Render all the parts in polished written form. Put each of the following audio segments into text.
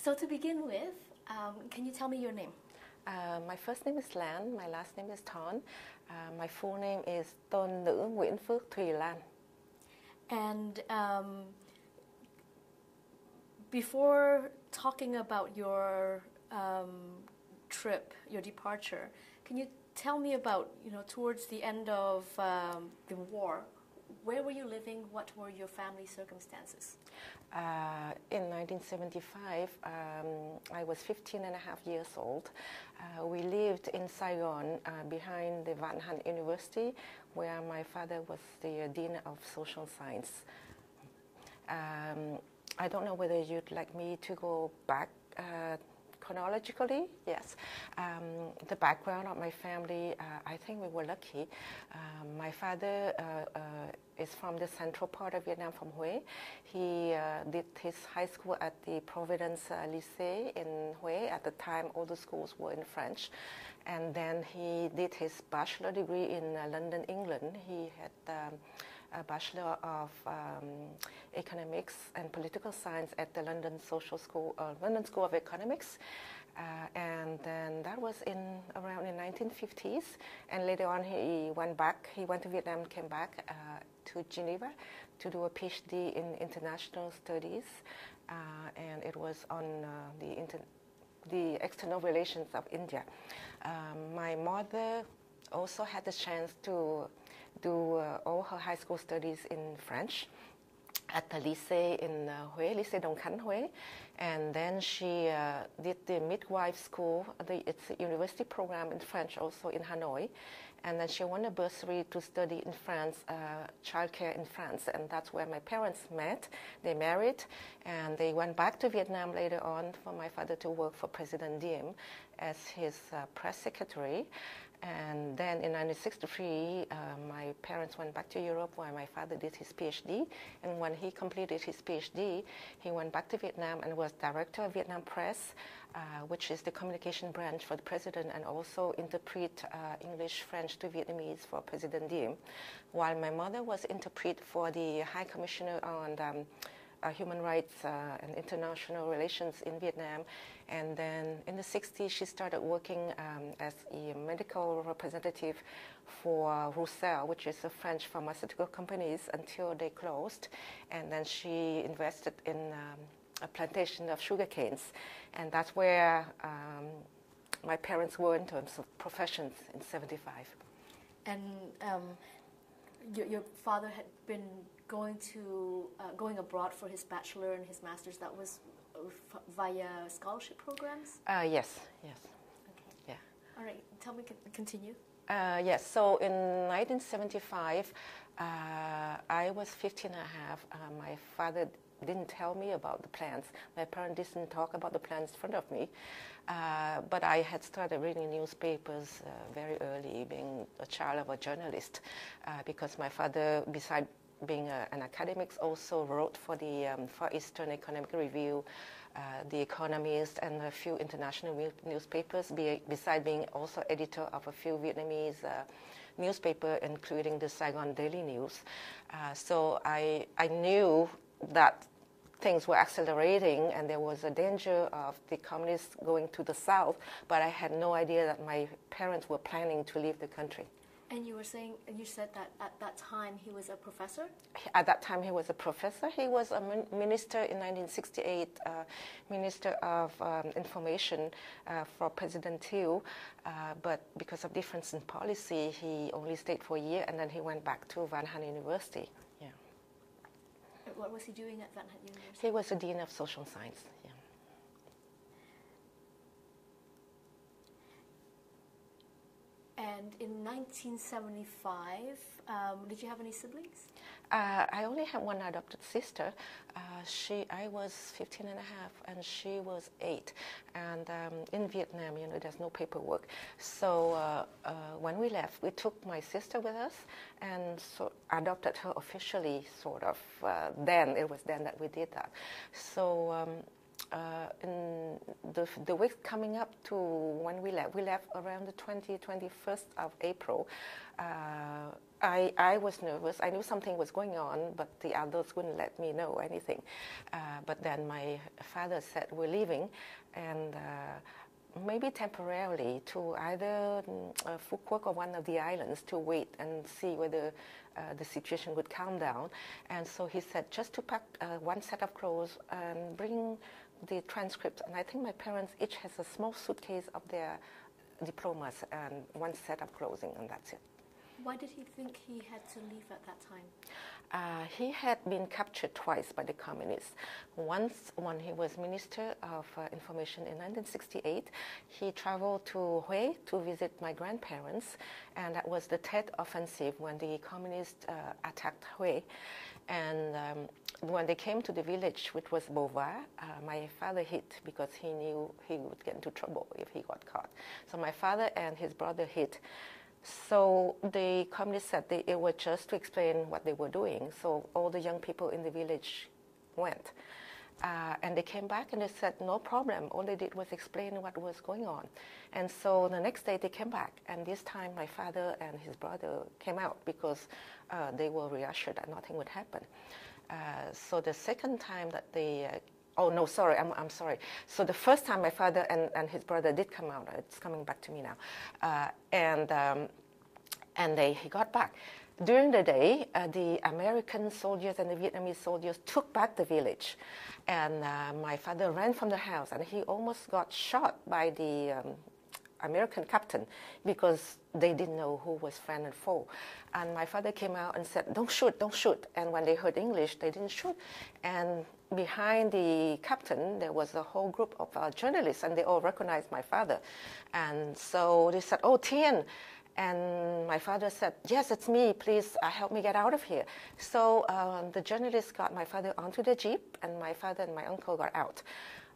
So to begin with, can you tell me your name? My first name is Lan, my last name is Ton. My full name is Tôn nữ Nguyễn Phước Thuy LAN. And before talking about your trip, your departure, can you tell me about, towards the end of the war, where were you living? What were your family circumstances? In 1975, I was 15 and a half years old. We lived in Saigon behind the Van Han University, where my father was the Dean of Social Science. I don't know whether you'd like me to go back chronologically. Yes. The background of my family, I think we were lucky. My father is from the central part of Vietnam, from Hue. He did his high school at the Providence Lycée in Hue. At the time, all the schools were in French. And then he did his bachelor degree in London, England. He had a Bachelor of Economics and Political Science at the London London School of Economics. And then that was around in 1950s. And later on he went back. He went to Vietnam, came back to Geneva to do a PhD in international studies. And it was on the external relations of India. My mother also had the chance to do all her high school studies in French at the lycée in Hue, Lycée Đồng Khánh Hue. And then she did the midwife school. It's a university program in French also in Hanoi. And then she won a bursary to study in France, childcare in France. And that's where my parents met. They married, and they went back to Vietnam later on for my father to work for President Diem as his press secretary. And then in 1963, my parents went back to Europe where my father did his PhD. And when he completed his PhD, he went back to Vietnam and was director of Vietnam Press, which is the communication branch for the president, and also interpret English, French to Vietnamese for President Diem, while my mother was interpret for the High Commissioner on Human Rights and International Relations in Vietnam. And then in the 60s, she started working as a medical representative for Roussel, which is a French pharmaceutical company, until they closed. And then she invested in a plantation of sugar canes. And that's where my parents were in terms of professions in 75. And your father had been going abroad for his bachelor and his master's. That was via scholarship programs? Yes. Okay. Yeah. All right. Tell me, continue. Yes. So in 1975, I was 15 and a half. My father didn't tell me about the plans. My parents didn't talk about the plans in front of me. But I had started reading newspapers very early, being a child of a journalist, because my father, besides being an academic, also wrote for the Far Eastern Economic Review, The Economist, and a few international newspapers, besides being also editor of a few Vietnamese newspapers, including the Saigon Daily News. So I knew that things were accelerating and there was a danger of the communists going to the south, but I had no idea that my parents were planning to leave the country. And you said that at that time he was a professor? At that time he was a professor. He was a minister in 1968, Minister of Information for President Thieu, but because of difference in policy, he only stayed for a year and then he went back to Van Han University. Yeah. What was he doing at Van Han University? He was a Dean of Social Science. Yeah. And in 1975, did you have any siblings? I only had one adopted sister. I was 15 and a half and she was 8. And in Vietnam, there's no paperwork. So when we left, we took my sister with us and so adopted her officially, sort of. It was then that we did that. So in the week coming up to when we left around the 21st of April. I was nervous. I knew something was going on, but the others wouldn't let me know anything. But then my father said, we're leaving, and maybe temporarily to either Phuket or one of the islands to wait and see whether the situation would calm down. And so he said just to pack one set of clothes and bring the transcripts. And I think my parents each has a small suitcase of their diplomas and one set of clothing, and that's it. Why did he think he had to leave at that time? He had been captured twice by the communists. Once, when he was Minister of Information in 1968, he traveled to Hue to visit my grandparents, and that was the Tet Offensive when the communists attacked Hue. And when they came to the village, which was Bova, my father hid because he knew he would get into trouble if he got caught. So my father and his brother hid. So the communists said it was just to explain what they were doing. So all the young people in the village went. And they came back and they said, no problem. All they did was explain what was going on. And so the next day they came back. And this time my father and his brother came out because they were reassured that nothing would happen. So the second time that they oh, no, sorry, I'm sorry. So the first time my father and his brother did come out, it's coming back to me now, and he got back. During the day, the American soldiers and the Vietnamese soldiers took back the village, and my father ran from the house, and he almost got shot by the American captain because they didn't know who was friend and foe. And my father came out and said, don't shoot, don't shoot. And when they heard English, they didn't shoot. And behind the captain, there was a whole group of journalists, and they all recognized my father. And so they said, oh, Tien. And my father said, yes, it's me. Please help me get out of here. So the journalists got my father onto the jeep, and my father and my uncle got out.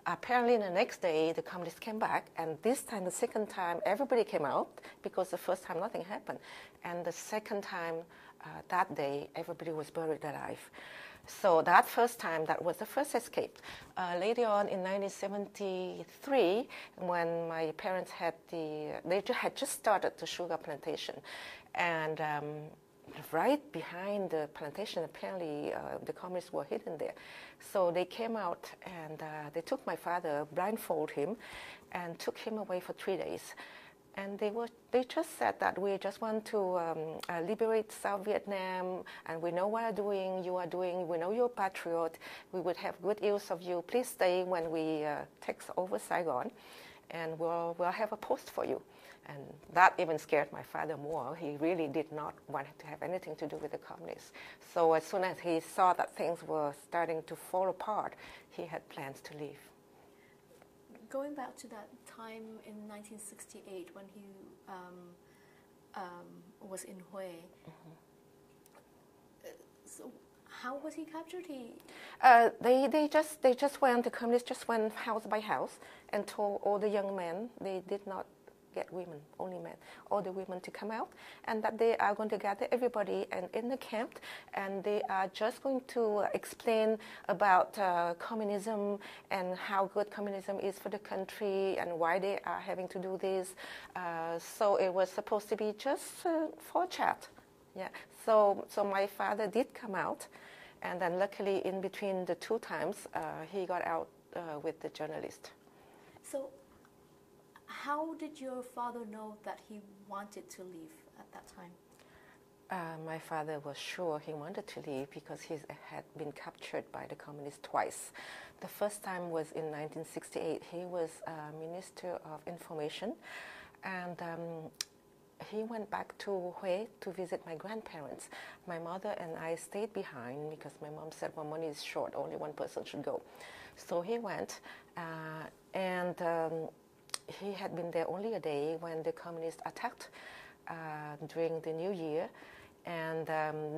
Apparently, the next day, the communists came back, and this time, the second time, everybody came out because the first time nothing happened. And the second time, that day, everybody was buried alive. So that first time, that was the first escape. Later on in 1973, when my parents had they had just started the sugar plantation, and right behind the plantation, apparently the communists were hidden there. So they came out and they took my father, blindfolded him, and took him away for 3 days. And they just said that we just want to liberate South Vietnam, and we know what you are doing, we know you're a patriot, we would have good use of you. Please stay when we take over Saigon, and we'll have a post for you. And that even scared my father more. He really did not want to have anything to do with the communists. So as soon as he saw that things were starting to fall apart, he had plans to leave. Going back to that time in 1968 when he was in Hue, so how was he captured? They just went. The communists just went house by house and told all the young men they did not get women, only men, all the women to come out, and that they are going to gather everybody and in the camp, and they are just going to explain about communism and how good communism is for the country and why they are having to do this. So it was supposed to be just for a chat. Yeah. So my father did come out, and then luckily in between the two times he got out with the journalist. So how did your father know that he wanted to leave at that time? My father was sure he wanted to leave because he had been captured by the communists twice. The first time was in 1968. He was Minister of Information, and he went back to Hue to visit my grandparents. My mother and I stayed behind because my mom said, well, money is short, only one person should go. So he went, and he had been there only a day when the communists attacked during the New Year, and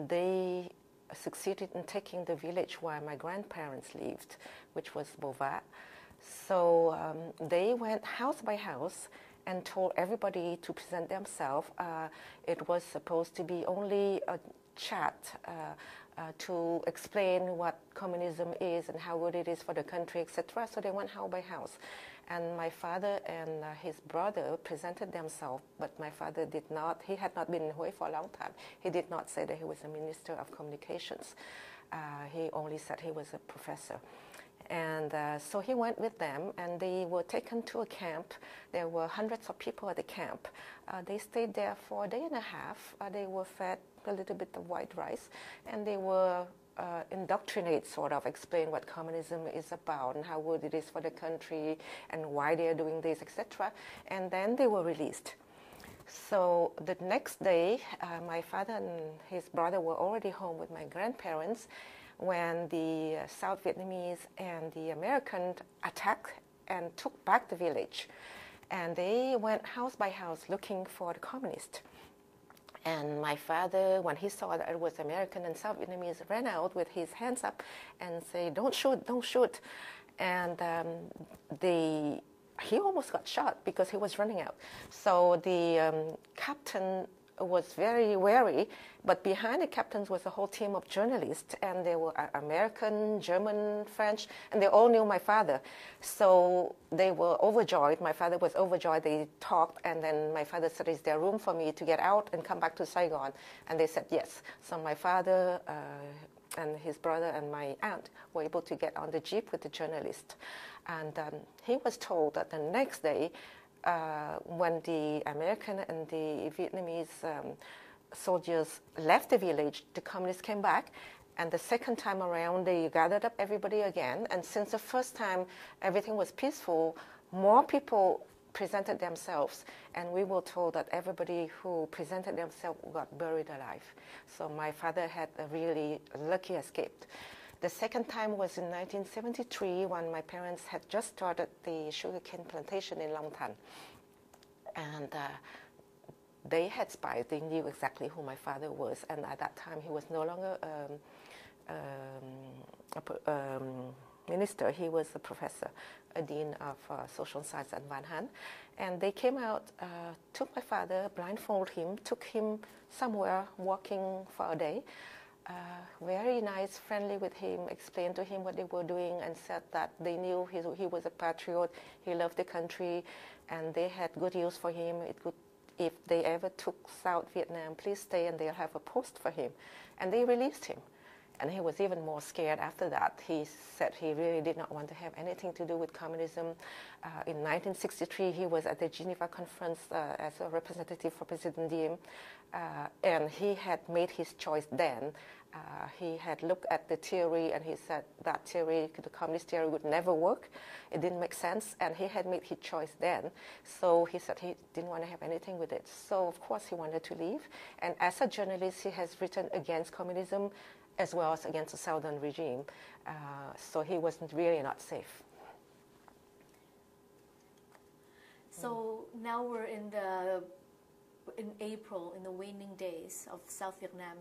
they succeeded in taking the village where my grandparents lived, which was Bova. So they went house by house, and told everybody to present themselves. It was supposed to be only a chat to explain what communism is and how good it is for the country, etc. So they went house by house. And my father and his brother presented themselves, but my father did not. He had not been in Hue for a long time. He did not say that he was a minister of communications. He only said he was a professor. And so he went with them, and they were taken to a camp. There were hundreds of people at the camp. They stayed there for a day and a half. They were fed a little bit of white rice, and they were indoctrinated, sort of, explain what communism is about and how good it is for the country and why they are doing this, etc. And then they were released. So the next day, my father and his brother were already home with my grandparents when the South Vietnamese and the Americans attacked and took back the village. And they went house by house looking for the communists. And my father, when he saw that it was American and South Vietnamese, ran out with his hands up and said, "Don't shoot, don't shoot." And he almost got shot because he was running out. So the captain was very wary, but behind the captains was a whole team of journalists, and they were American, German, French, and they all knew my father. So they were overjoyed. My father was overjoyed. They talked, and then my father said, "Is there room for me to get out and come back to Saigon?" And they said yes. So my father and his brother and my aunt were able to get on the jeep with the journalist. And he was told that the next day, when the American and the Vietnamese soldiers left the village, the communists came back. And the second time around, they gathered up everybody again. And since the first time everything was peaceful, more people presented themselves. And we were told that everybody who presented themselves got buried alive. So my father had a really lucky escape. The second time was in 1973 when my parents had just started the sugarcane plantation in Lan Ton. And they had spies. They knew exactly who my father was. And at that time, he was no longer a minister. He was a professor, a dean of social science at Van Han. And they came out, took my father, blindfolded him, took him somewhere walking for a day. Very nice, friendly with him, explained to him what they were doing, and said that they knew he was a patriot, he loved the country, and they had good use for him. It could, if they ever took South Vietnam, please stay and they'll have a post for him. And they released him. And he was even more scared after that. He said he really did not want to have anything to do with communism. In 1963, he was at the Geneva conference as a representative for President Diem, and he had made his choice then. He had looked at the theory, and he said that theory, the communist theory, would never work. It didn't make sense, and he had made his choice then. So he said he didn't want to have anything with it. So, of course, he wanted to leave. And as a journalist, he has written against communism as well as against the Southern regime. So he wasn't really not safe. So now we're in April, in the waning days of South Vietnam.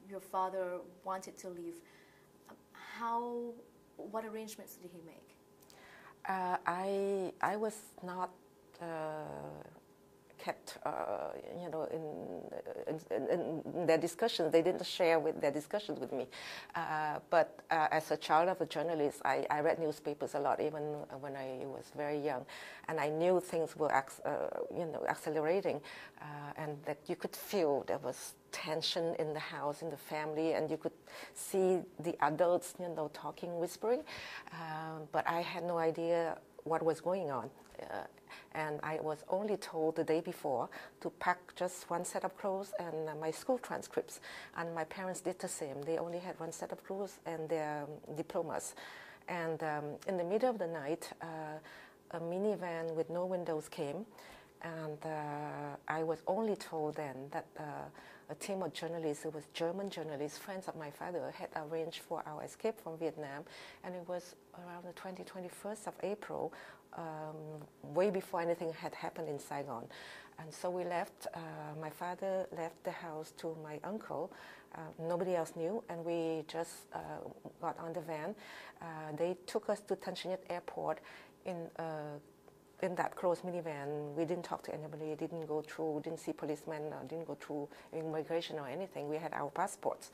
Your father wanted to leave. What arrangements did he make? I was not kept, in their discussions. They didn't share their discussions with me. But as a child of a journalist, I read newspapers a lot, even when I was very young, and I knew things were, accelerating, and that you could feel there was tension in the house, in the family, and you could see the adults, talking, whispering, but I had no idea what was going on. And I was only told the day before to pack just one set of clothes and my school transcripts. And my parents did the same. They only had one set of clothes and their diplomas. And in the middle of the night, a minivan with no windows came. And I was only told then that a team of journalists, it was German journalists, friends of my father, had arranged for our escape from Vietnam. And it was around the 21st of April, way before anything had happened in Saigon. And so we left. My father left the house to my uncle. Nobody else knew, and we just got on the van. They took us to Tan Son Nhut Airport in in that closed minivan. We didn't talk to anybody, didn't go through, didn't see policemen, didn't go through immigration or anything. We had our passports.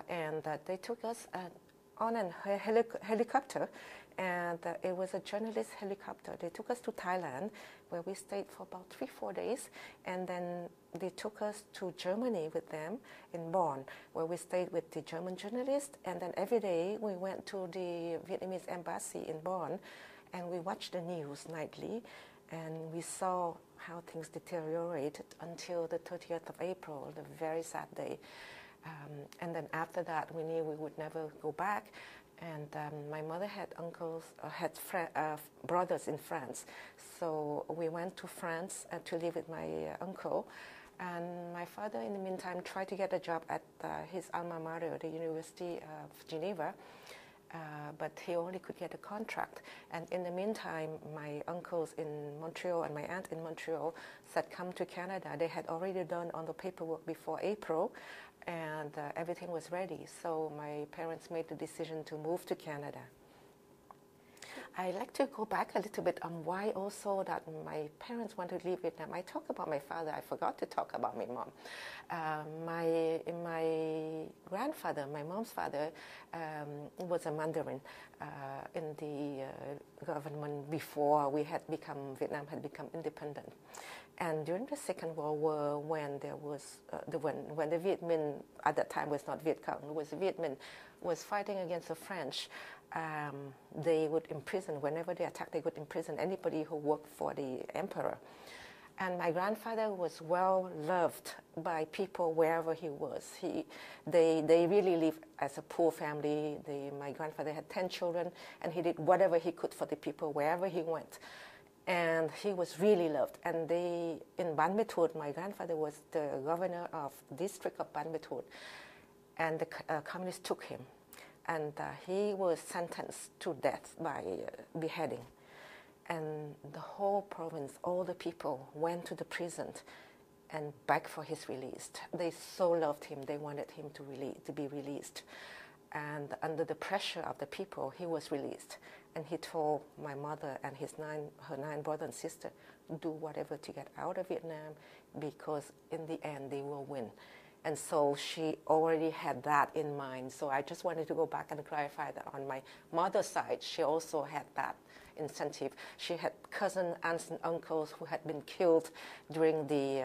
And they took us on a helicopter, and it was a journalist helicopter. They took us to Thailand, where we stayed for about 3-4 days, and then they took us to Germany with them in Bonn, where we stayed with the German journalist, and then every day we went to the Vietnamese embassy in Bonn, and we watched the news nightly, and we saw how things deteriorated until the 30th of April, the very sad day. And then after that, we knew we would never go back. And my mother had brothers in France. So we went to France to live with my uncle. And my father, in the meantime, tried to get a job at his alma mater, the University of Geneva. But he only could get a contract. And in the meantime, my uncles in Montreal and my aunt in Montreal said, come to Canada. They had already done all the paperwork before April, and everything was ready. So my parents made the decision to move to Canada. I'd like to go back a little bit on why also that my parents wanted to leave Vietnam. I talked about my father. I forgot to talk about my mom. My grandfather, my mom's father, was a Mandarin in the government before Vietnam had become independent. And during the Second World War, when there was when the Viet Minh, at that time was not Viet Cong, it was the Viet Minh, was fighting against the French, they would imprison, whenever they attacked, they would imprison anybody who worked for the emperor. And my grandfather was well loved by people wherever he was. They really lived as a poor family. My grandfather had 10 children, and he did whatever he could for the people wherever he went. And he was really loved. And in Ban Ma Thuột, my grandfather was the governor of the district of Ban Ma Thuột, and the communists took him. And he was sentenced to death by beheading. And the whole province, all the people went to the prison and begged for his release. They so loved him, they wanted him to be released. And under the pressure of the people, he was released. And he told my mother and her 9 brothers and sisters, do whatever to get out of Vietnam, because in the end they will win. And so she already had that in mind. So I just wanted to go back and clarify that on my mother's side, she also had that incentive. She had cousins, aunts, and uncles who had been killed during the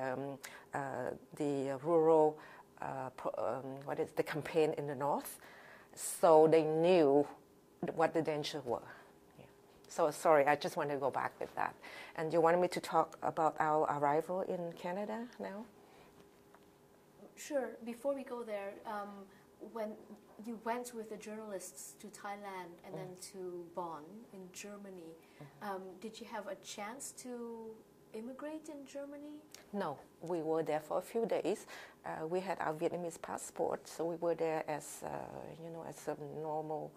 rural, the campaign in the north. So they knew what the dangers were. Yeah. So sorry, I just wanted to go back with that. And you wanted me to talk about our arrival in Canada now? Sure. Before we go there, when you went with the journalists to Thailand and then to Bonn in Germany, did you have a chance to immigrate in Germany? No, we were there for a few days. We had our Vietnamese passport, so we were there as as a normal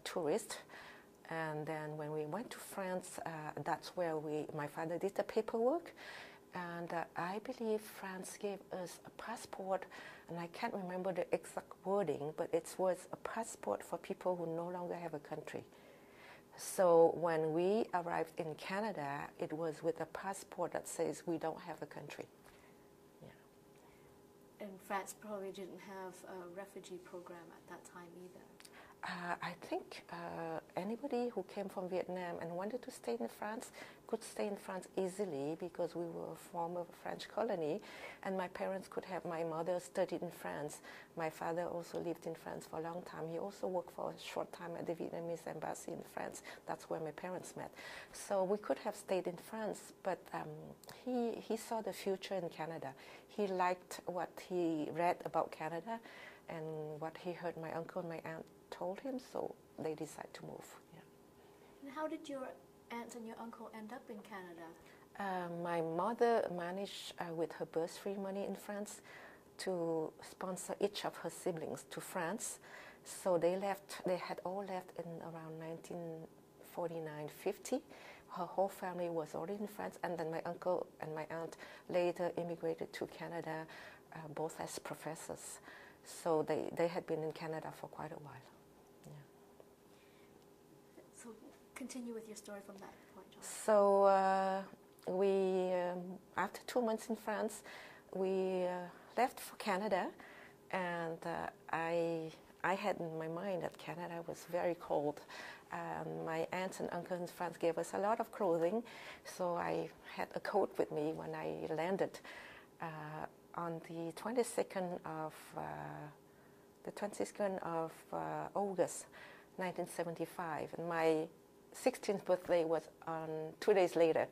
tourist. And then when we went to France, that's where my father did the paperwork. And I believe France gave us a passport, and I can't remember the exact wording, but it was a passport for people who no longer have a country. So when we arrived in Canada, it was with a passport that says we don't have a country. Yeah. And France probably didn't have a refugee program at that time either. I think anybody who came from Vietnam and wanted to stay in France could stay in France easily, because we were a former French colony, and my mother studied in France. My father also lived in France for a long time. He also worked for a short time at the Vietnamese embassy in France. That's where my parents met. So we could have stayed in France, but he saw the future in Canada. He liked what he read about Canada and what he heard my uncle and my aunt told him, so they decided to move. Yeah. And how did your aunt and your uncle end up in Canada? My mother managed with her bursary money in France to sponsor each of her siblings to France. So they had all left in around 1949-50. Her whole family was already in France, and then my uncle and my aunt later immigrated to Canada, both as professors. So they had been in Canada for quite a while. Yeah. So continue with your story from that point on. So we, after 2 months in France, we left for Canada, and I had in my mind that Canada was very cold. My aunts and uncles in France gave us a lot of clothing, so I had a coat with me when I landed on the 22nd of August, 1975, and my 16th birthday was on 2 days later.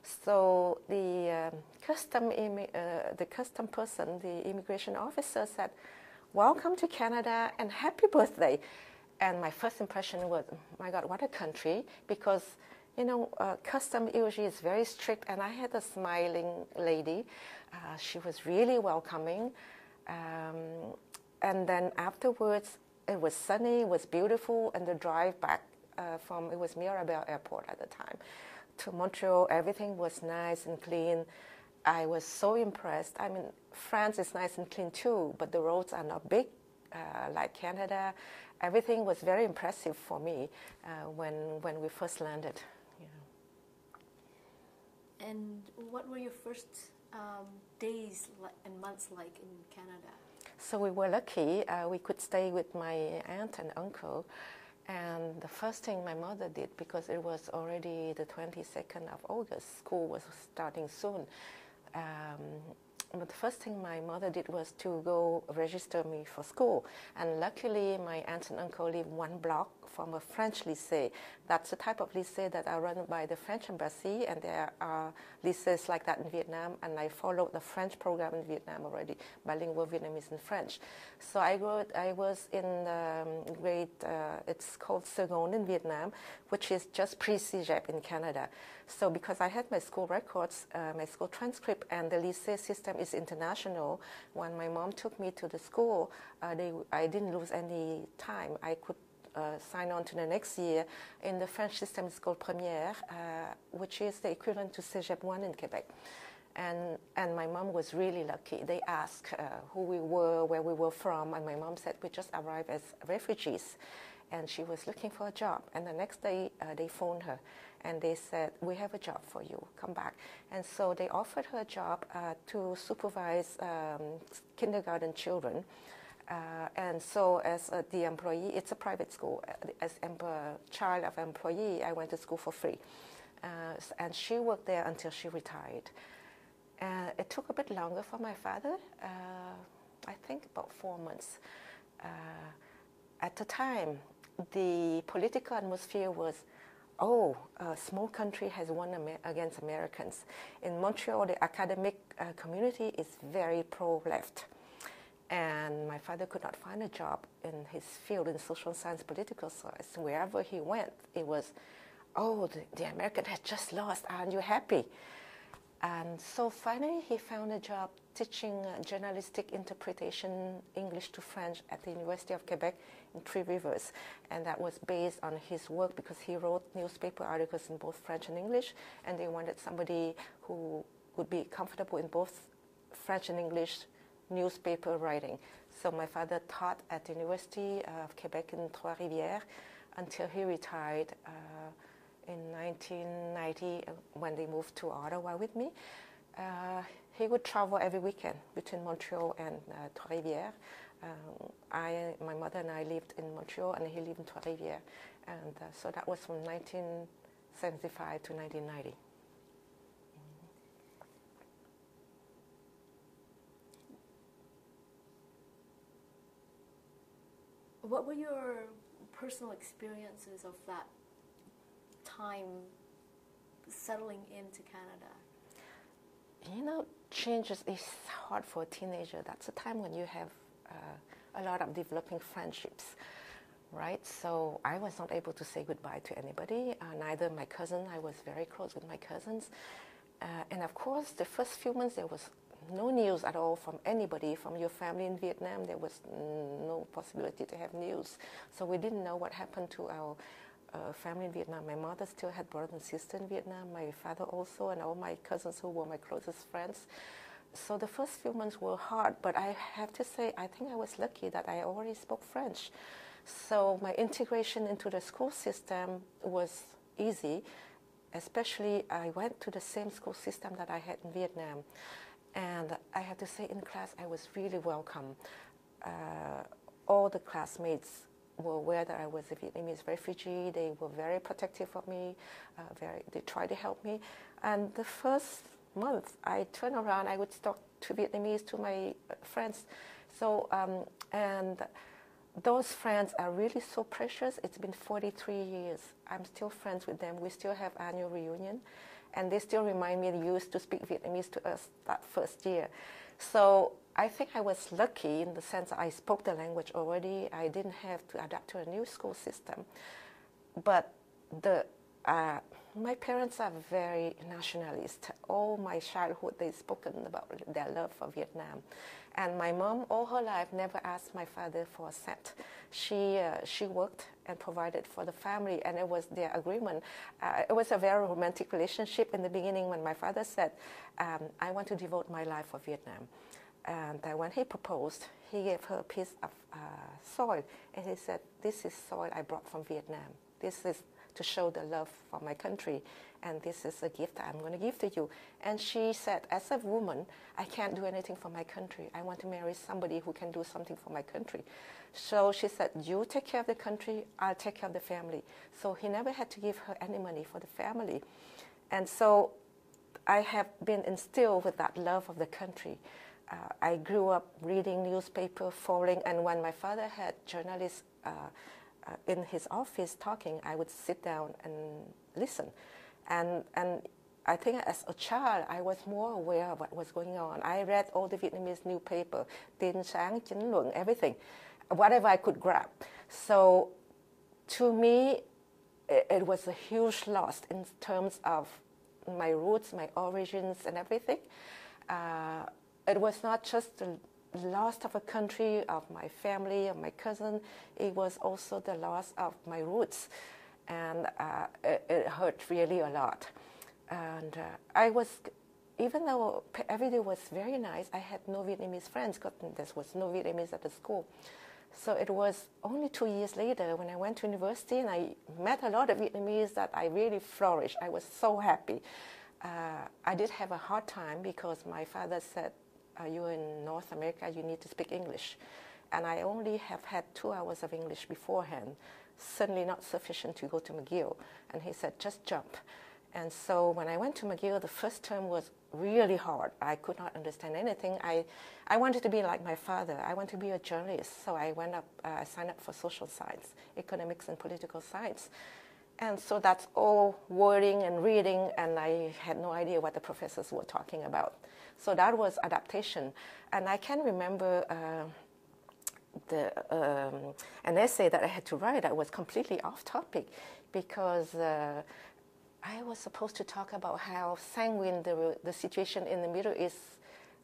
So the custom person, the immigration officer, said, "Welcome to Canada and happy birthday." And my first impression was, my God, what a country, because custom usually is very strict, and I had a smiling lady. She was really welcoming. And then afterwards, it was sunny, it was beautiful, and the drive back it was Mirabel Airport at the time, to Montreal, everything was nice and clean. I was so impressed. I mean, France is nice and clean too, but the roads are not big like Canada. Everything was very impressive for me when we first landed. And what were your first days and months like in Canada? So we were lucky. We could stay with my aunt and uncle. And the first thing my mother did, because it was already the 22nd of August, school was starting soon. But the first thing my mother did was to go register me for school. And luckily, my aunt and uncle live 1 block from a French lycée. That's the type of lycée that are run by the French embassy, and there are lycées like that in Vietnam, and I followed the French program in Vietnam already, bilingual Vietnamese and French. So I was in grade, it's called Saigon in Vietnam, which is just pre-CEGEP in Canada. So because I had my school records, my school transcript, and the lycée system is international, when my mom took me to the school, I didn't lose any time. I could sign on to the next year. In the French system, it's called Première, which is the equivalent to CEGEP 1 in Quebec. And my mom was really lucky. They asked who we were, where we were from, and my mom said we just arrived as refugees, and she was looking for a job. And the next day, they phoned her, and they said, "We have a job for you, come back." And so they offered her a job to supervise kindergarten children. And so as the employee, it's a private school, as a child of employee, I went to school for free. And she worked there until she retired. It took a bit longer for my father, I think about 4 months. At the time, the political atmosphere was, a small country has won against Americans. In Montreal, the academic community is very pro-left. And my father could not find a job in his field in social science, political science. Wherever he went, it was, the American had just lost, aren't you happy? And so finally he found a job teaching journalistic interpretation, English to French, at the University of Quebec in Three Rivers. And that was based on his work because he wrote newspaper articles in both French and English, and they wanted somebody who would be comfortable in both French and English newspaper writing. So my father taught at the University of Quebec in Trois-Rivières until he retired in 1990 when they moved to Ottawa with me. He would travel every weekend between Montreal and Trois-Rivières. My mother and I lived in Montreal, and he lived in Trois-Rivières. And so that was from 1975 to 1990. What were your personal experiences of that time settling into Canada? Changes is hard for a teenager. That's a time when you have a lot of developing friendships, right? So I was not able to say goodbye to anybody, neither my cousin. I was very close with my cousins. And of course, the first few months, there was no news at all from anybody, from your family in Vietnam. There was no possibility to have news. So we didn't know what happened to our family in Vietnam. My mother still had brothers and sisters in Vietnam, my father also, and all my cousins who were my closest friends. So the first few months were hard, but I have to say, I think I was lucky that I already spoke French. So my integration into the school system was easy. especially I went to the same school system that I had in Vietnam. And I have to say, in class, I was really welcome. All the classmates were aware that I was a Vietnamese refugee. They were very protective of me. They tried to help me. And the first month, I turned around, I would talk to Vietnamese to my friends. So, and those friends are really so precious. It's been 43 years. I'm still friends with them. We still have annual reunion. And they still remind me they used to speak Vietnamese to us that first year. So I think I was lucky in the sense that I spoke the language already. I didn't have to adapt to a new school system. But my parents are very nationalist. All my childhood, they've spoken about their love for Vietnam. And my mom, all her life, never asked my father for a cent. She worked and provided for the family, and it was their agreement. It was a very romantic relationship in the beginning when my father said, I want to devote my life for Vietnam. And when he proposed, he gave her a piece of soil, and he said, this is soil I brought from Vietnam. This is to show the love for my country, and this is a gift I'm going to give to you. And she said, as a woman, I can't do anything for my country. I want to marry somebody who can do something for my country. So she said, you take care of the country, I'll take care of the family. So he never had to give her any money for the family. And so I have been instilled with that love of the country. I grew up reading newspaper, following, and when my father had journalists in his office talking, I would sit down and listen. And I think as a child, I was more aware of what was going on. I read all the Vietnamese newspaper, Tin Sáng, Chính Luận, everything, whatever I could grab. So to me, it was a huge loss in terms of my roots, my origins, and everything. It was not just the loss of a country, of my family, of my cousin. It was also the loss of my roots, and it hurt really a lot. And I was, even though every day was very nice, I had no Vietnamese friends because there was no Vietnamese at the school. So it was only 2 years later when I went to university and I met a lot of Vietnamese that I really flourished. I was so happy. I did have a hard time because my father said, you're in North America, you need to speak English. And I only have had 2 hours of English beforehand, certainly not sufficient to go to McGill. And he said, just jump. And so when I went to McGill, the first term was really hard. I could not understand anything. I wanted to be like my father. I wanted to be a journalist. So I signed up for social science, economics and political science. And so that's all wording and reading, and I had no idea what the professors were talking about. So that was adaptation. And I can remember an essay that I had to write that was completely off topic because I was supposed to talk about how sanguine the situation in the Middle East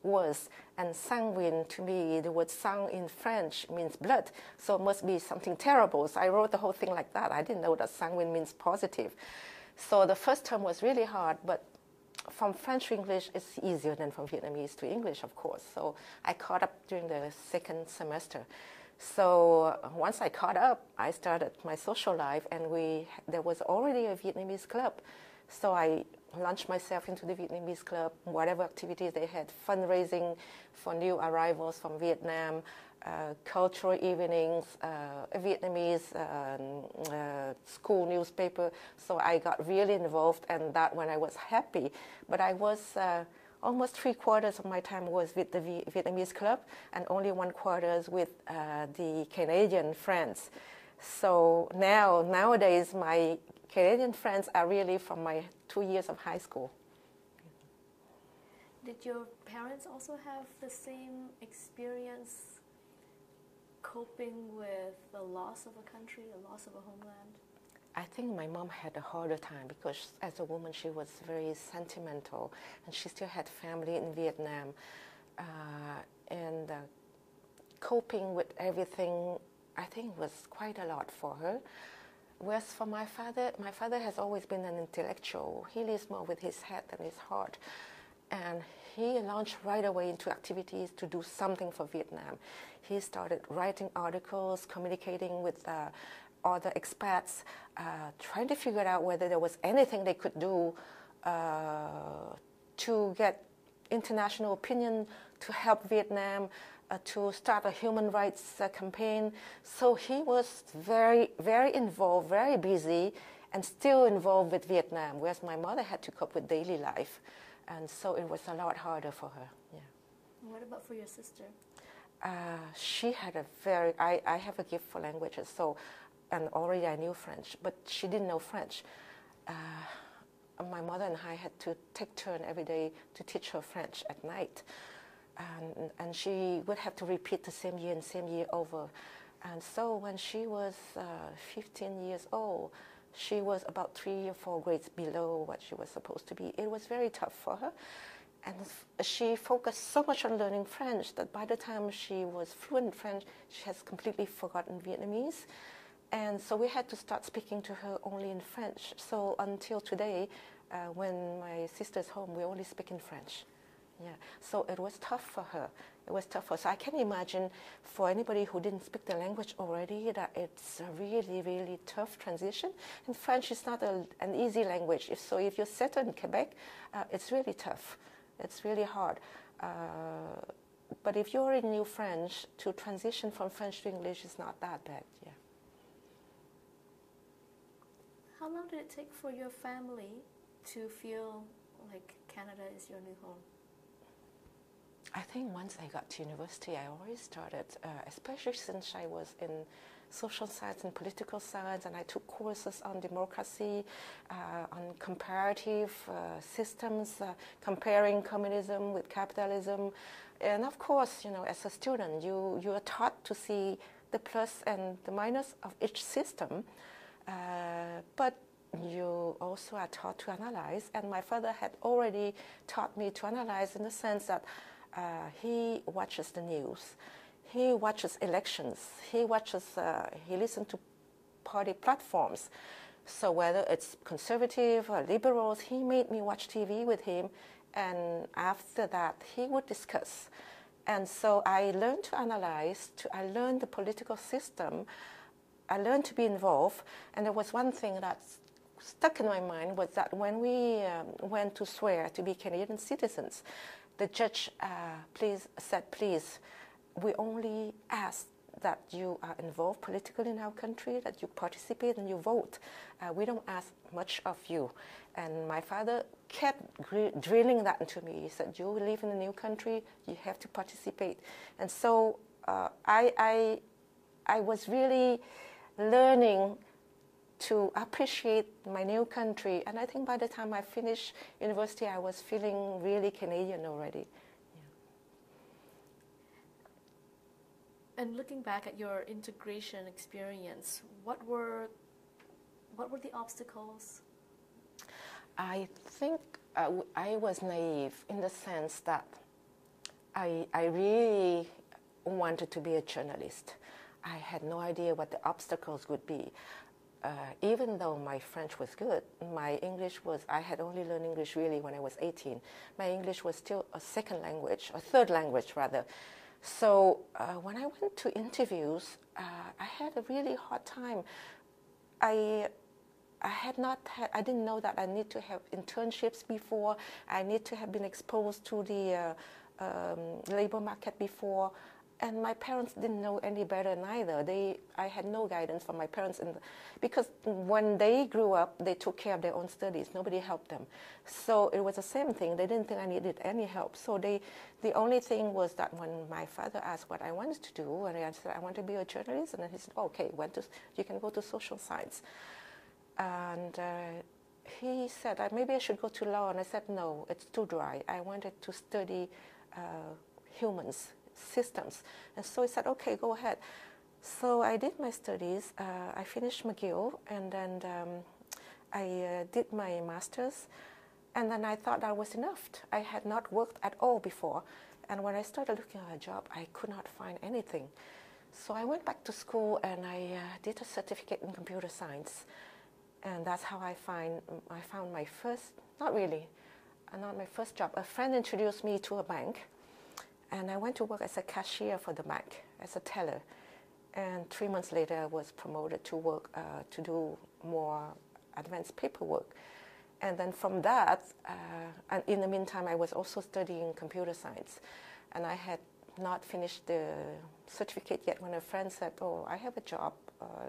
was. And sanguine, to me, the word sang in French means blood, so it must be something terrible. So I wrote the whole thing like that. I didn't know that sanguine means positive. So the first term was really hard, but from French to English, it's easier than from Vietnamese to English, of course. So I caught up during the second semester. So once I caught up, I started my social life, and there was already a Vietnamese club. So I launched myself into the Vietnamese club, whatever activities they had, fundraising for new arrivals from Vietnam, cultural evenings, Vietnamese school newspaper. So I got really involved, and that when I was happy. But I was almost 3/4 of my time was with the Vietnamese club, and only 1/4 with the Canadian friends. So nowadays, my Canadian friends are really from my 2 years of high school. Did your parents also have the same experience coping with the loss of a country, the loss of a homeland? I think my mom had a harder time because as a woman she was very sentimental, and she still had family in Vietnam. And coping with everything, I think, was quite a lot for her. Whereas for my father has always been an intellectual. He lives more with his head than his heart. And he launched right away into activities to do something for Vietnam. He started writing articles, communicating with other expats trying to figure out whether there was anything they could do to get international opinion to help Vietnam to start a human rights campaign. So he was very, very involved, very busy, and still involved with Vietnam, whereas my mother had to cope with daily life. And so it was a lot harder for her. Yeah. What about for your sister? She had a very, I have a gift for languages, so, and already I knew French, but she didn't know French. My mother and I had to take turn every day to teach her French at night. And she would have to repeat the same year and same year over. And so when she was 15 years old, she was about 3 or 4 grades below what she was supposed to be. It was very tough for her. And she focused so much on learning French that by the time she was fluent in French, she has completely forgotten Vietnamese. And so we had to start speaking to her only in French. So until today, when my sister's home, we only speak in French. Yeah, so it was tough for her. It was tough for her. So I can imagine for anybody who didn't speak the language already that it's a really, really tough transition. And French is not an easy language. So if you're settled in Quebec, it's really tough. It's really hard. But if you already knew French, to transition from French to English is not that bad. Yeah. How long did it take for your family to feel like Canada is your new home? I think once I got to university, I always started, especially since I was in social science and political science, and I took courses on democracy, on comparative systems, comparing communism with capitalism. And of course, you know, as a student, you are taught to see the plus and the minus of each system, but you also are taught to analyze. And my father had already taught me to analyze in the sense that he watches the news, he watches elections, he listens to party platforms. So whether it's conservative or liberals, he made me watch TV with him, and after that he would discuss. And so I learned to analyze, I learned the political system, I learned to be involved. And there was one thing that stuck in my mind was that when we went to swear to be Canadian citizens, the judge said, please, we only ask that you are involved politically in our country, that you participate and you vote. We don't ask much of you. And my father kept drilling that into me. He said, you live in a new country, you have to participate. And so I was really learning to appreciate my new country. And I think by the time I finished university, I was feeling really Canadian already. Yeah. And looking back at your integration experience, what were the obstacles? I think I was naive in the sense that I really wanted to be a journalist. I had no idea what the obstacles would be. Even though my French was good, my English was, I had only learned English really when I was 18. My English was still a second language, a third language rather. So when I went to interviews, I had a really hard time. I didn't know that I need to have internships before. I need to have been exposed to the labor market before. And my parents didn't know any better neither. I had no guidance from my parents, because when they grew up, they took care of their own studies. Nobody helped them. So it was the same thing. They didn't think I needed any help. So the only thing was that when my father asked what I wanted to do, and I said, I want to be a journalist, and then he said, okay, you can go to social science. And he said, maybe I should go to law. And I said, no, it's too dry. I wanted to study humans, systems. And so he said, okay, go ahead. So I did my studies. I finished McGill, and then I did my master's. And then I thought that was enough. I had not worked at all before. And when I started looking at a job, I could not find anything. So I went back to school, and I did a certificate in computer science. And that's how I found my first, not my first job. A friend introduced me to a bank. And I went to work as a cashier for the bank, as a teller. And 3 months later, I was promoted to work, to do more advanced paperwork. And then from that, and in the meantime, I was also studying computer science. And I had not finished the certificate yet when a friend said, oh, I have a job.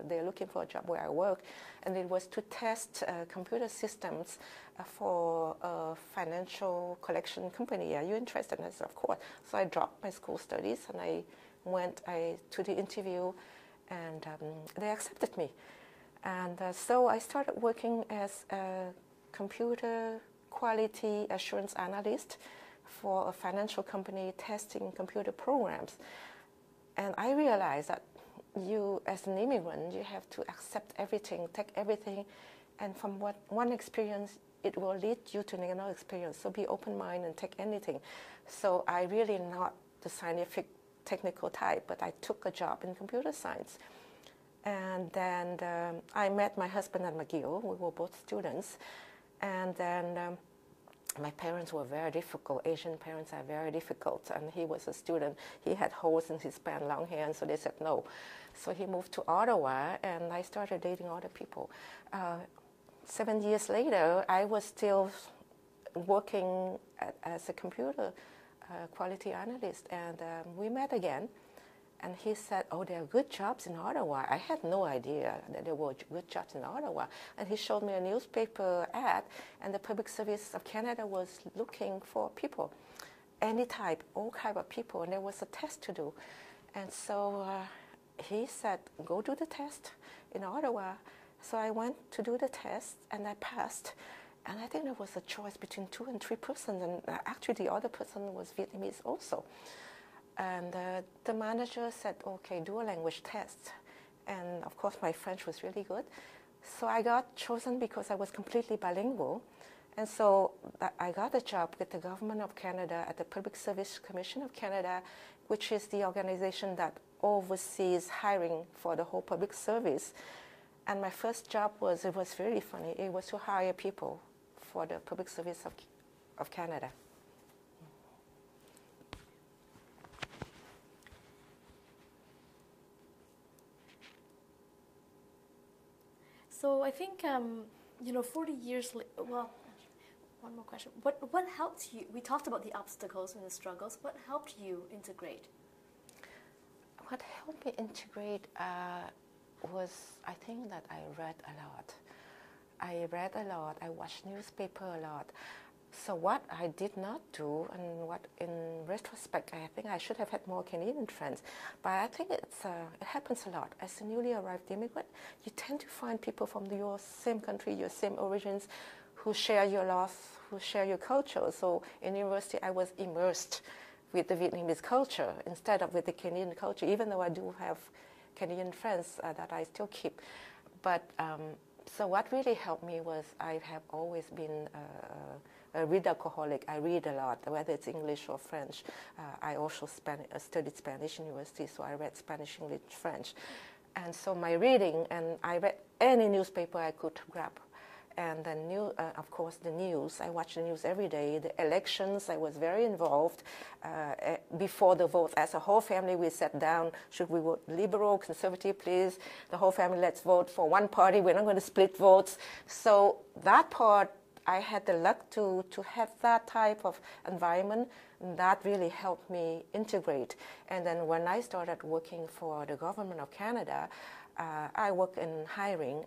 They're looking for a job where I work. And it was to test computer systems for a financial collection company. Are you interested? And I said, of course. So I dropped my school studies and I went to the interview, and they accepted me. And so I started working as a computer quality assurance analyst for a financial company testing computer programs. And I realized that you, as an immigrant, you have to accept everything, take everything, and from one experience, it will lead you to another experience. So be open-minded and take anything. So I really not the scientific technical type, but I took a job in computer science. And then I met my husband at McGill. We were both students. And then my parents were very difficult. Asian parents are very difficult. And he was a student. He had holes in his pants, long hair, and so they said no. So he moved to Ottawa, and I started dating other people. 7 years later, I was still working as a computer quality analyst, and we met again. And he said, oh, there are good jobs in Ottawa. I had no idea that there were good jobs in Ottawa. And he showed me a newspaper ad, and the Public Service of Canada was looking for people, any type, all kind of people, and there was a test to do. And so he said, go do the test in Ottawa. So I went to do the test, and I passed. And I think there was a choice between 2 and 3 persons, and actually the other person was Vietnamese also. And the manager said, okay, do a language test. And of course, my French was really good. So I got chosen because I was completely bilingual. And so I got a job with the Government of Canada at the Public Service Commission of Canada, which is the organization that oversees hiring for the whole public service. And my first job was, it was really funny, it was to hire people for the Public Service of Canada. So I think, 40 years well, one more question. What helped you? We talked about the obstacles and the struggles. What helped you integrate? What helped me integrate was, I think that I read a lot. I watched newspaper a lot. So what I did not do, and what in retrospect I think I should have had more Canadian friends, but I think it happens a lot. As a newly arrived immigrant, you tend to find people from your same country, your same origins, who share your laws, who share your culture. So in university I was immersed with the Vietnamese culture instead of with the Canadian culture, even though I do have Canadian friends that I still keep. But so what really helped me was I have always been a readaholic. I read a lot, whether it's English or French. I also studied Spanish in university, so I read Spanish, English, French. And so my reading, and I read any newspaper I could grab. And then, of course, the news. I watch the news every day. The elections, I was very involved. Before the vote, as a whole family, we sat down. Should we vote Liberal, Conservative, please? The whole family, let's vote for one party. We're not going to split votes. So that part, I had the luck to have that type of environment. And that really helped me integrate. And then when I started working for the Government of Canada, I work in hiring.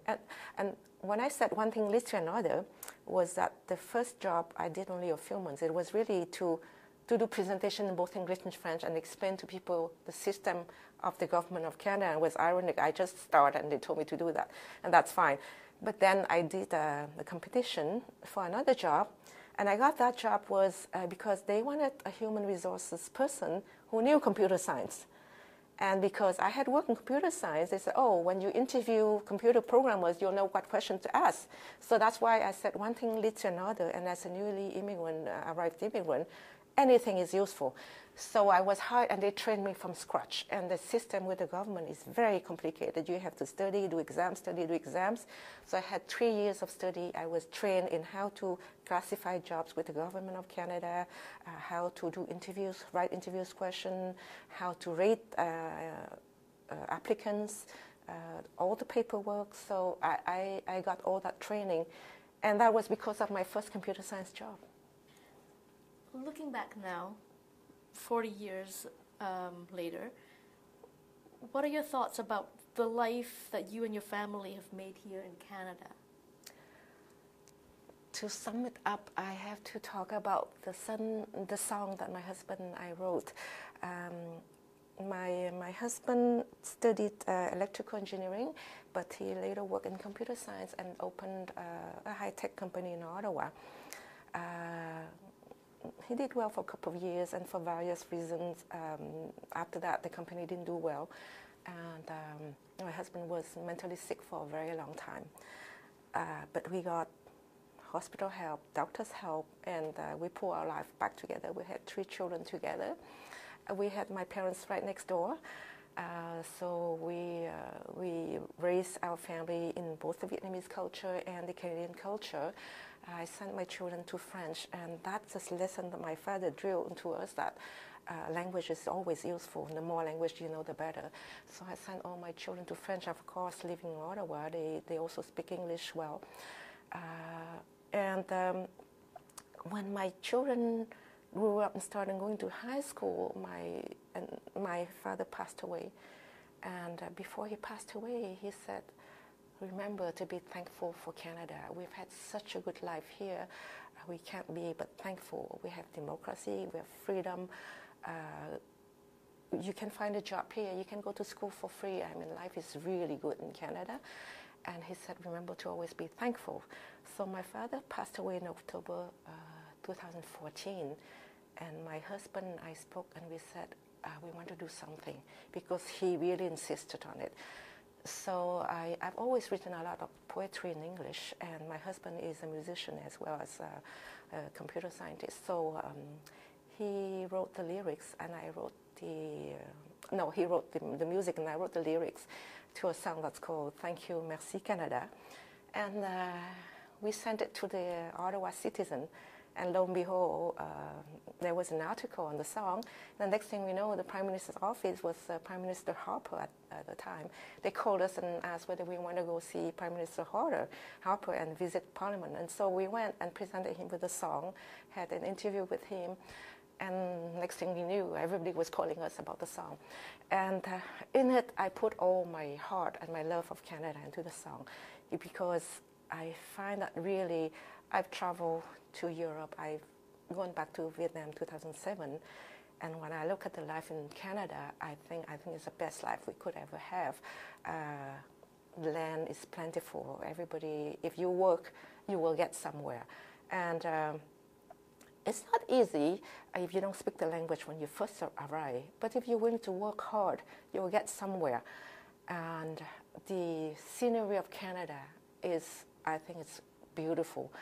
And when I said one thing leads to another, was that the first job I did only a few months. It was really to do presentation in both English and French and explain to people the system of the Government of Canada. And it was ironic. I just started and they told me to do that. And that's fine. But then I did a competition for another job. And I got that job was because they wanted a human resources person who knew computer science. And because I had worked in computer science, they said, oh, when you interview computer programmers, you'll know what question to ask. So that's why I said one thing leads to another. And as a newly arrived immigrant, anything is useful. So I was hired, and they trained me from scratch. And the system with the government is very complicated. You have to study, do exams. So I had 3 years of study. I was trained in how to classify jobs with the Government of Canada, how to do interviews, write interviews question, how to rate applicants, all the paperwork. So I got all that training. And that was because of my first computer science job. Looking back now, 40 years later, what are your thoughts about the life that you and your family have made here in Canada? To sum it up, I have to talk about the song that my husband and I wrote. My husband studied electrical engineering, but he later worked in computer science and opened a high-tech company in Ottawa. He did well for a couple of years, and for various reasons, after that, the company didn't do well. And my husband was mentally sick for a very long time. But we got hospital help, doctor's help, and we pulled our life back together. We had 3 children together. We had my parents right next door. So we raised our family in both the Vietnamese culture and the Canadian culture. I sent my children to French, and that's a lesson that my father drilled into us, that language is always useful. The more language you know, the better. So I sent all my children to French. Of course, living in Ottawa, they also speak English well. And when my children grew up and started going to high school, my father passed away. And before he passed away, he said, remember to be thankful for Canada. We've had such a good life here. We can't be but thankful. We have democracy, we have freedom. You can find a job here. You can go to school for free. I mean, life is really good in Canada. And he said, remember to always be thankful. So my father passed away in October 2014. And my husband and I spoke, and we said, we want to do something, because he really insisted on it. So I've always written a lot of poetry in English, and my husband is a musician as well as a computer scientist. So he wrote the lyrics, and I wrote he wrote the music, and I wrote the lyrics to a song that's called Thank You, Merci Canada. And we sent it to the Ottawa Citizen, and lo and behold, there was an article on the song. The next thing we know, the Prime Minister's office was Prime Minister Harper at the time. They called us and asked whether we want to go see Prime Minister Harper and visit Parliament. And so we went and presented him with the song, had an interview with him, and next thing we knew, everybody was calling us about the song. And in it, I put all my heart and my love of Canada into the song, because I find that really, I've traveled to Europe. I've gone back to Vietnam 2007, and when I look at the life in Canada, I think it's the best life we could ever have. The land is plentiful. Everybody, if you work, you will get somewhere. And it's not easy if you don't speak the language when you first arrive, but if you're willing to work hard, you will get somewhere. And the scenery of Canada is, I think it's beautiful.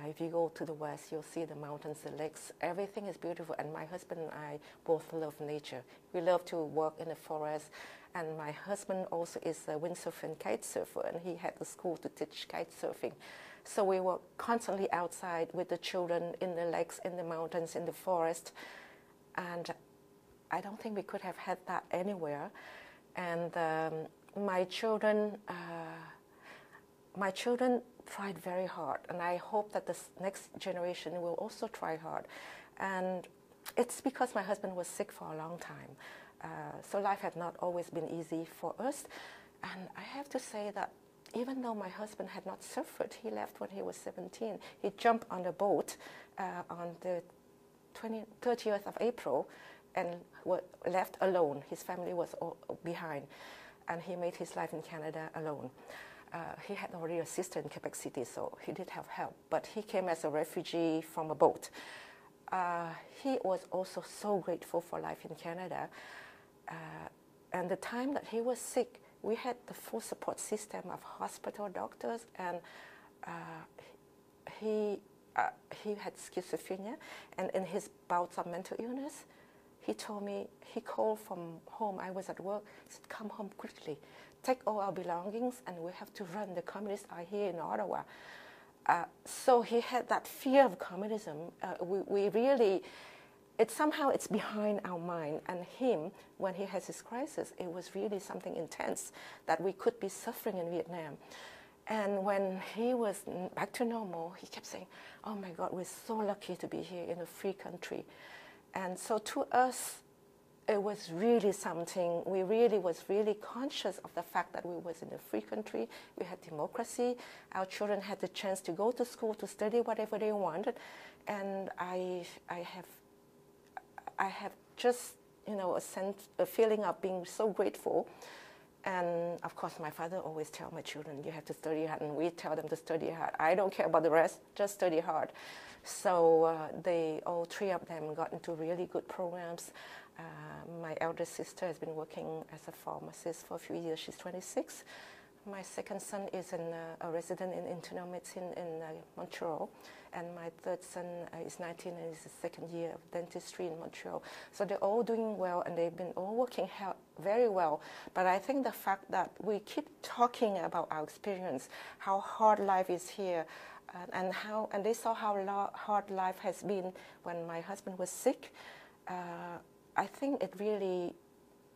If you go to the west, you'll see the mountains, the lakes. Everything is beautiful, and my husband and I both love nature. We love to work in the forest, and my husband also is a windsurfer and kite surfer, and he had the school to teach kite surfing. So we were constantly outside with the children in the lakes, in the mountains, in the forest, and I don't think we could have had that anywhere. And my children tried very hard, and I hope that the next generation will also try hard. And it's because my husband was sick for a long time. So life had not always been easy for us. And I have to say that even though my husband had not suffered, he left when he was 17. He jumped on a boat on the 30th of April and left alone. His family was behind, and he made his life in Canada alone. He had already a sister in Quebec City, so he did have help, but he came as a refugee from a boat. He was also so grateful for life in Canada. And the time that he was sick, we had the full support system of hospital doctors, and he had schizophrenia, and in his bouts of mental illness, he told me, he called from home, I was at work, he said, come home quickly, take all our belongings, and we have to run, the communists are here in Ottawa. So he had that fear of communism. We really, it's behind our mind. And him, when he has his crisis, it was really something intense that we could be suffering in Vietnam. And when he was back to normal, he kept saying, "Oh my God, we're so lucky to be here in a free country." And so to us, it was really something. We was really conscious of the fact that we was in a free country. We had democracy. Our children had the chance to go to school, to study whatever they wanted. And I have just, a feeling of being so grateful. And of course, my father always tell my children, "You have to study hard," and we tell them to study hard. I don't care about the rest, just study hard. So all three of them got into really good programs. My elder sister has been working as a pharmacist for a few years. She's 26. My second son is a resident in internal medicine in Montreal. And my third son is 19 and is the second year of dentistry in Montreal. So they're all doing well, and they've been all working very well. But I think the fact that we keep talking about our experience, how hard life is here, and they saw how hard life has been when my husband was sick. I think it really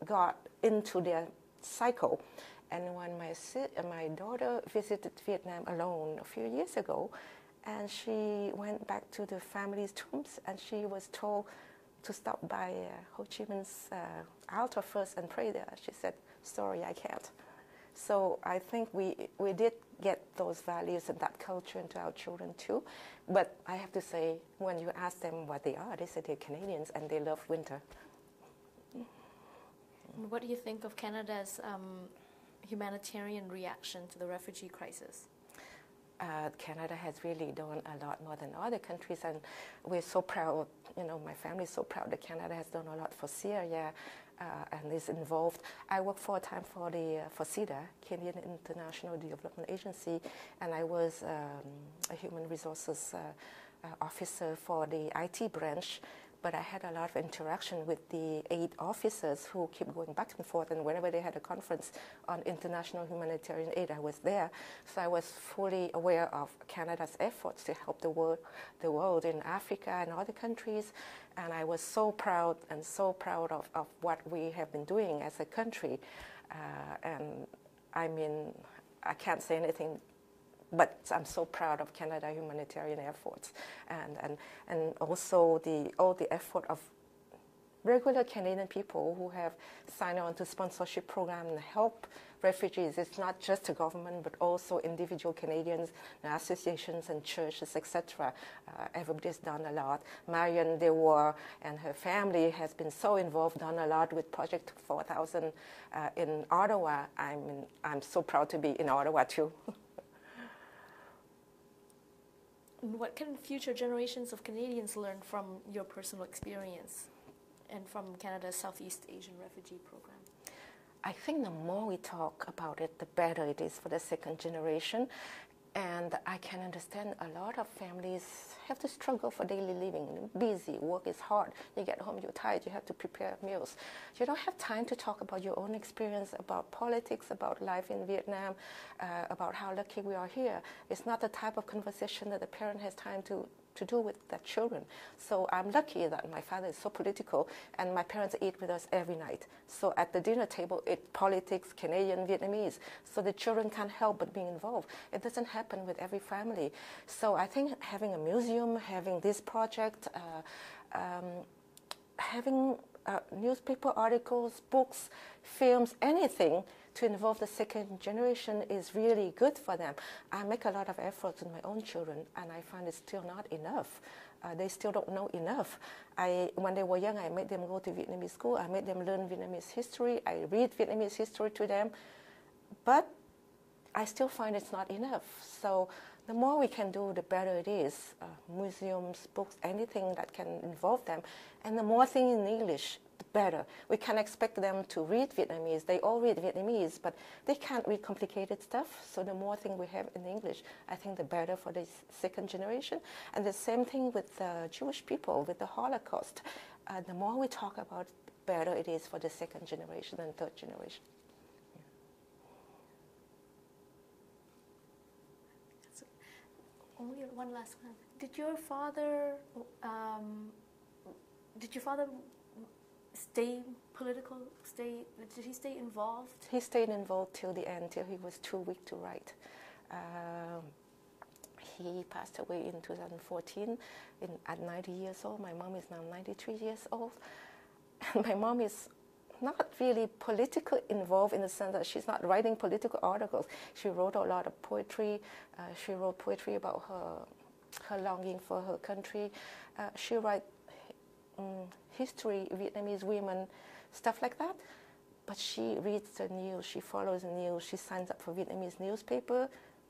got into their cycle. And when my daughter visited Vietnam alone a few years ago, and she went back to the family's tombs, and she was told to stop by Ho Chi Minh's altar first and pray there. She said, "Sorry, I can't." So I think we did get those values and that culture into our children too. But I have to say, when you ask them what they are, they say they're Canadians and they love winter. What do you think of Canada's humanitarian reaction to the refugee crisis? Canada has really done a lot more than other countries, and we're so proud, my family is so proud that Canada has done a lot for Syria and is involved. I worked for a time for CIDA, Canadian International Development Agency, and I was a human resources officer for the IT branch. But I had a lot of interaction with the aid officers who keep going back and forth, and whenever they had a conference on international humanitarian aid, I was there. So I was fully aware of Canada's efforts to help the world in Africa and other countries, and I was so proud of what we have been doing as a country. And I mean, I can't say anything, but I'm so proud of Canada humanitarian efforts, and also all the effort of regular Canadian people who have signed on to sponsorship program and help refugees. It's not just the government, but also individual Canadians, and associations and churches, etc. Everybody's done a lot. Marion Dewar and her family has been so involved, done a lot with Project 4000 in Ottawa. I'm so proud to be in Ottawa too. What can future generations of Canadians learn from your personal experience and from Canada's Southeast Asian Refugee Program? I think the more we talk about it, the better it is for the second generation. And I can understand a lot of families have to struggle for daily living. Busy, work is hard. You get home, you're tired, you have to prepare meals. You don't have time to talk about your own experience, about politics, about life in Vietnam, about how lucky we are here. It's not the type of conversation that a parent has time to do with their children. So I'm lucky that my father is so political, and my parents eat with us every night. So at the dinner table, it's politics, Canadian, Vietnamese. So the children can't help but being involved. It doesn't happen with every family. So I think having a museum, having this project, having newspaper articles, books, films, anything to involve the second generation is really good for them. I make a lot of efforts with my own children, and I find it's still not enough. They still don't know enough. When they were young, I made them go to Vietnamese school. I made them learn Vietnamese history. I read Vietnamese history to them. But I still find it's not enough. So the more we can do, the better it is. Museums, books, anything that can involve them. And the more things in English, the better. We can expect them to read Vietnamese. They all read Vietnamese, but they can't read complicated stuff. So the more things we have in English, I think the better for the second generation. And the same thing with Jewish people, with the Holocaust. The more we talk about it, the better it is for the second generation and third generation. Only one last one. Did your father did your father stay political? Did he stay involved? He stayed involved till the end, till he was too weak to write. He passed away in 2014 at 90 years old. My mom is now 93 years old. And my mom is not really politically involved in the sense that she's not writing political articles. She wrote a lot of poetry. She wrote poetry about her longing for her country. She writes history, Vietnamese women, stuff like that. But she reads the news, she follows the news, she signs up for Vietnamese newspaper,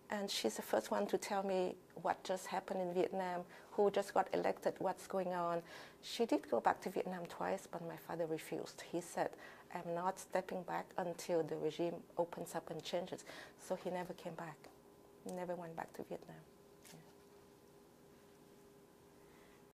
and she's the first one to tell me what just happened in Vietnam, who just got elected, what's going on. She did go back to Vietnam twice, but my father refused. He said, I'm not stepping back until the regime opens up and changes. So he never came back. He never went back to Vietnam.